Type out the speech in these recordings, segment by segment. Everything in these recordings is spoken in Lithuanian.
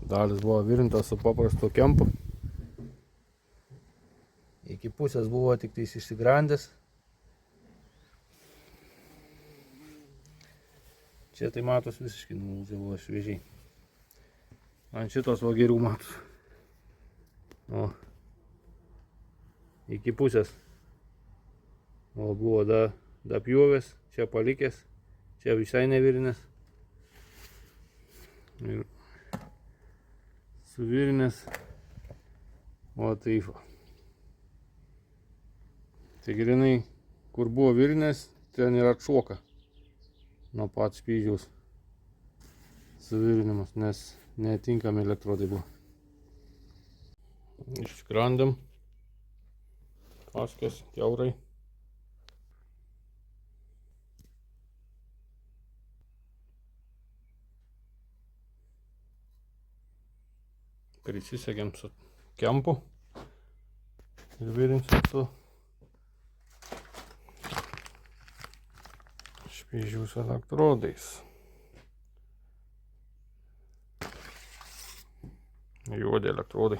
Dalis buvo virintas su paprastu kempu. Iki pusės buvo tik tais išsigrandęs. Čia tai matos visiškai buvo šviežiai. Ant šitos va geriau matos. O. Iki pusės. O buvo dapjovės, čia palikęs, čia visai nevirinės. Ir suvirinės. O taip. Tai grinai, kur buvo virinės, ten yra atšoka nuo pat spyžiaus suvirinimas, nes netinkami elektrodai buvo. Išskrandėm kaskės kiaurai. Prisisegėm su kempu ir virinsim su šviežius elektrodais. Juodi elektrodai.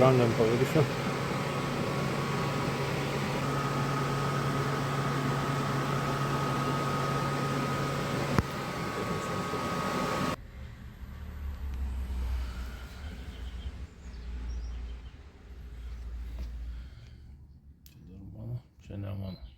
Randam paviršių. Čia dar mano, čia ne mano.